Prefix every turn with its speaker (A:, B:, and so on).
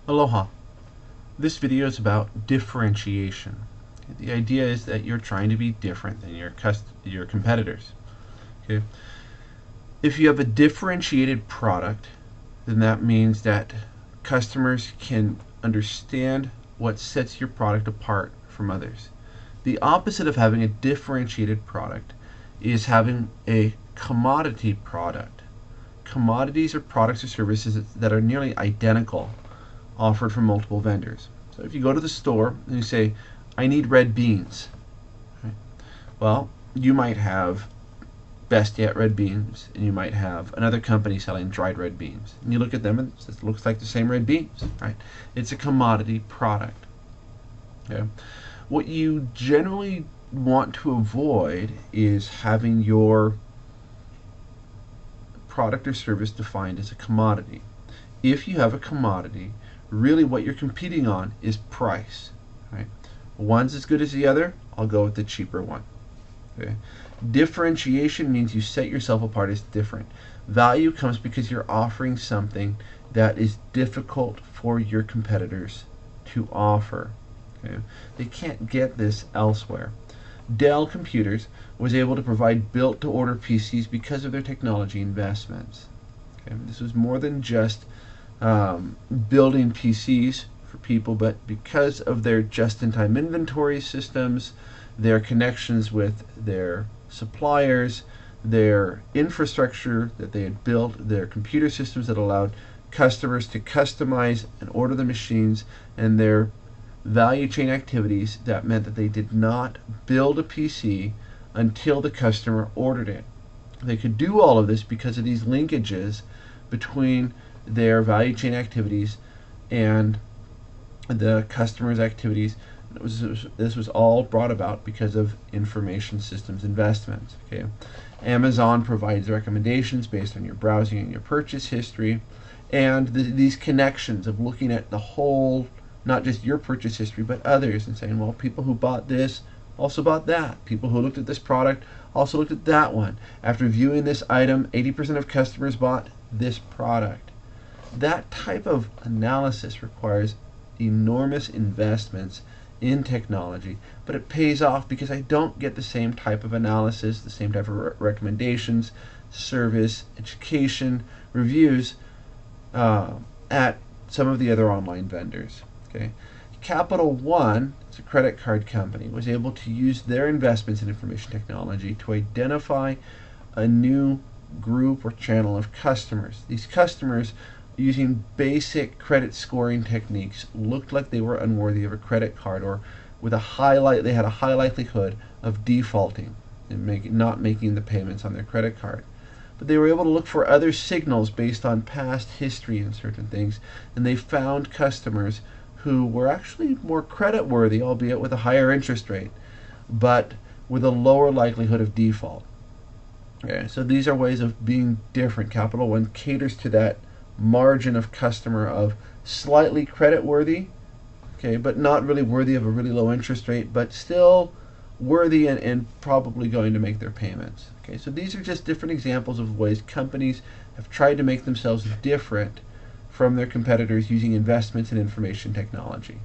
A: Aloha. This video is about differentiation. The idea is that you're trying to be different than your competitors. Okay? If you have a differentiated product, then that means that customers can understand what sets your product apart from others. The opposite of having a differentiated product is having a commodity product. Commodities are products or services that are nearly identical, offered from multiple vendors. So if you go to the store and you say, I need red beans, right? Well, you might have Best Yet red beans, and you might have another company selling dried red beans. And you look at them and it looks like the same red beans, right? It's a commodity product. Okay? What you generally want to avoid is having your product or service defined as a commodity. If you have a commodity, really what you're competing on is price. Right? One's as good as the other, I'll go with the cheaper one. Okay? Differentiation means you set yourself apart as different. Value comes because you're offering something that is difficult for your competitors to offer. Okay? They can't get this elsewhere. Dell Computers was able to provide built-to-order PCs because of their technology investments. Okay? This was more than just building PCs for people, but because of their just-in-time inventory systems, their connections with their suppliers, their infrastructure that they had built, their computer systems that allowed customers to customize and order the machines, and their value chain activities that meant that they did not build a PC until the customer ordered it. They could do all of this because of these linkages between their value chain activities and the customer's activities. This was all brought about because of information systems investments. Okay? Amazon provides recommendations based on your browsing and your purchase history, and these connections of looking at the whole, not just your purchase history, but others, and saying, well, people who bought this also bought that. People who looked at this product also looked at that one. After viewing this item, 80% of customers bought this product. That type of analysis requires enormous investments in technology, but it pays off because I don't get the same type of analysis, the same type of recommendations, service, education, reviews at some of the other online vendors. Okay? Capital One, it's a credit card company, was able to use their investments in information technology to identify a new group or channel of customers. These customers, using basic credit scoring techniques, looked like they were unworthy of a credit card, or with they had a high likelihood of defaulting and not making the payments on their credit card. But they were able to look for other signals based on past history and certain things, and they found customers who were actually more credit worthy, albeit with a higher interest rate, but with a lower likelihood of default. Okay, so these are ways of being different. Capital One caters to that margin of customer of slightly credit worthy, okay, but not really worthy of a really low interest rate, but still worthy and probably going to make their payments. Okay, so these are just different examples of ways companies have tried to make themselves different from their competitors using investments in information technology.